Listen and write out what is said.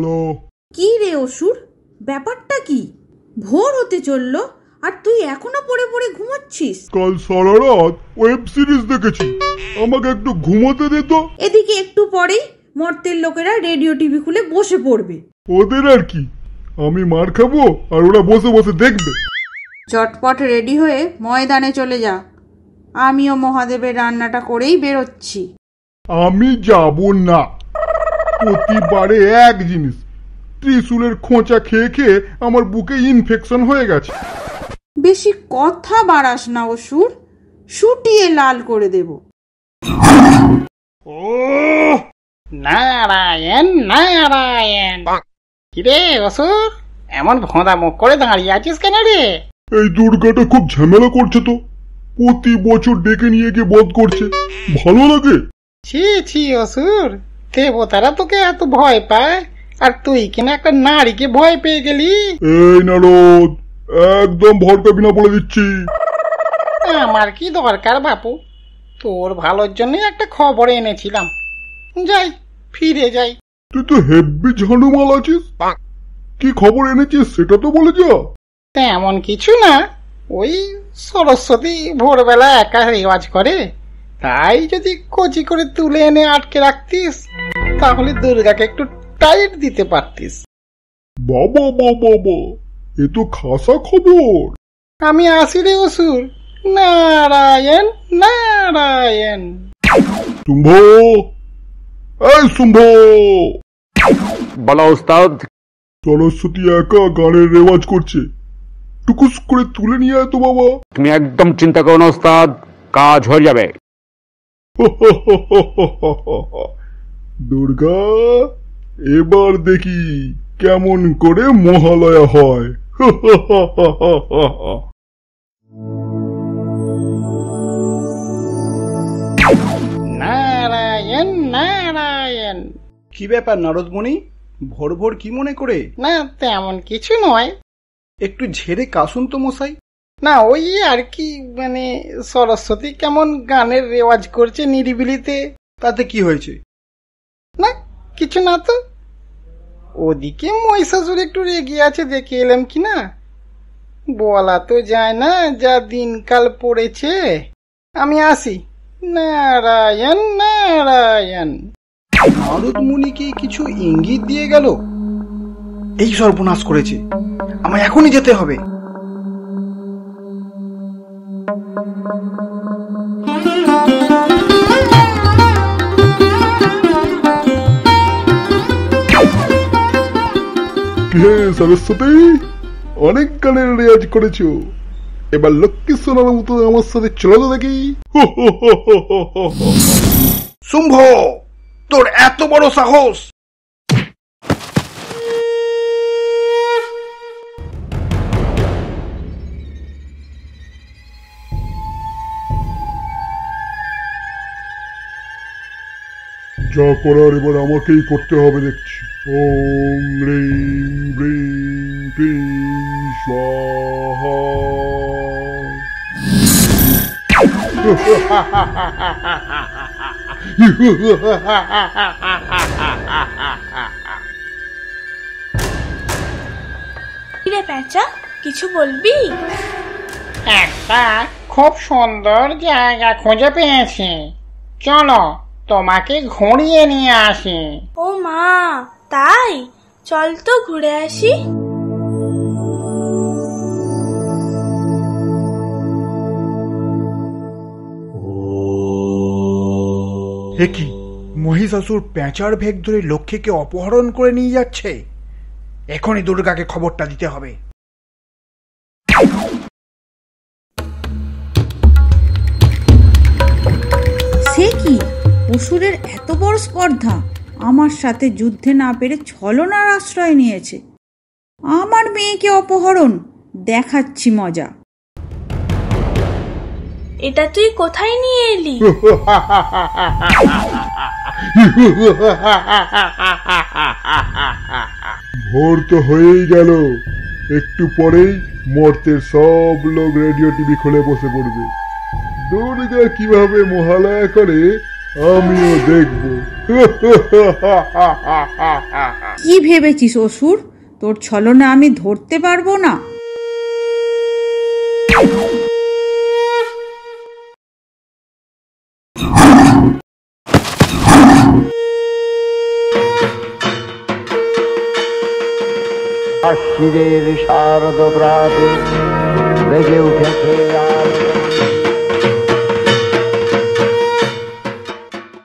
চলো। কি রে অসুর, ব্যাপারটা কি? ভোর হতে চললো আর তুই এখনো পড়ে পড়ে ঘুমাচ্ছিস? কাল সারা রাত ওয়েব সিরিজ দেখেছি, আমাকে একটু ঘুমোতে দে তো। এদিকে একটু পরেই মর্তের লোকেরা রেডিও টিভি খুলে বসে পড়বে। ওদের আর কি, আমি মার খাবো আর ওরা বসে বসে দেখবে। চটপট রেডি হয়ে ময়দানে চলে যা, আমিও মহাদেবের রান্নাটা করেই বেরোচ্ছি। আমি যাব না। প্রতিবারে এক জিনিস, ত্রিশূলের খোঁচা খেয়ে খেয়ে আমার বুকে ইনফেকশন হয়ে গেছে। বেশি কথা বাড়াস না অসুর, শুটিয়ে লাল করে দেব। নারায়ণ নারায়ণ। কিরে অসুর, এমন ভোঁদা মুখ করে দাঁড়িয়ে আছিস কেন রে? এই দুর্গাটা খুব ঝামেলা করছে তো, প্রতি বছর ডেকে নিয়ে গিয়ে বধ করছে, ভালো লাগে? ছি ছি অসুর, দেবতারা তোকে এত ভয় পায় আর তুই কিনা একটা নারীকে ভয় পেয়ে গেলি। এই নারদ, একদম ভরকাবি না বলে দিচ্ছি। আমার কি দরকার বাপু, তোর ভালোর জন্য একটা খবর এনেছিলাম। যাই, ফিরে যাই। তুই তো হেব্বি ঝাঁডুমাল আছিস, কি খবর এনেছিস সেটা তো বলে যা। তেমন কিছু না, ওই সরস্বতী ভোরবেলা একা রেওয়াজ করে, তাই যদি কচি করে তুলে এনে আটকে রাখতিস তাহলে দুর্গাকে একটু টাইট দিতে পারতিস। বাবা বাবা বাবা, এ তো খাসা খবর। আমি আসি রে অসুর, নারায়ণ নারায়ণ। শুম্ভ, এই শুম্ভ, বলো উস্তাদ। সরস্বতী একা গানের রেওয়াজ করছে, টুকুস করে তুলে নিয়ে আয় তো বাবা। তুমি একদম চিন্তা করো না উস্তাদ, কাজ হয়ে যাবে। দুর্গা, এবার দেখি কেমন করে মহালয়া হয়। নারায়ণ নারায়ণ। কি ব্যাপার নারদমণি, ভোর ভোর কি মনে করে? না তেমন কিছু নয়। একটু ঝেড়ে কাশুন তো মশাই। না ওই আর কি, মানে সরস্বতী কেমন গানের রেওয়াজ করছে নিরিবিলিতে। তাতে কি হয়েছে? না কিছু না তো। ওদিকে মহিষাসুর একটু রেগে আছে, দেখে এলাম কিনা। বলা তো যায় না যা দিনকাল পড়েছে। আমি আসি, নারায়ণ নারায়ণ। নারদমণি কি কিছু ইঙ্গিত দিয়ে গেল? এই সর্বনাশ করেছে, আমায় এখনই যেতে হবে। সরস্বতী, অনেক গানের রেওয়াজ করেছো, এবার লক্ষ্মী সোনার মতো আমার সাথে চলো দেখি। শুম্ভ, তোর এত বড় সাহস! যা করার এবার আমাকেই করতে হবে দেখছি। ওম হ্রিং হ্রিং ক্লিং স্বাহা। রে প্যাঁচা, কিছু বলবি? একটা খুব সুন্দর জায়গা খুঁজে পেয়েছি, চলো তোমাকে ঘুরিয়ে নিয়ে আসি। ও মা, তাই? চল তো ঘুরে আসি। হে কি, মহিষাসুর পেঁচার ভেগ ধরে লক্ষ্মীকে অপহরণ করে নিয়ে যাচ্ছে। এখনই দুর্গাকে খবরটা দিতে হবে। সে কি, অসুরের এত বড় স্পর্ধা, আমার সাথে যুদ্ধে না পেরে ছলনার আশ্রয় নিয়েছে। আমার মেয়েকে অপহরণ, দেখাচ্ছি মজা। এটা তুই কোথায় নিয়ে এলি? ভোর তো হয়েই গেল, একটু পরেই মর্তের সব লোক রেডিও টিভি খুলে বসে পড়বে। দুর্গা কিভাবে মহালয়া করে আমিও দেখব। কি ভেবেছিস অসুর, তোর ছলনা আমি ধরতে পারবো না? আশ্বিরের শারদ প্রাতে বেজে উঠেছে আর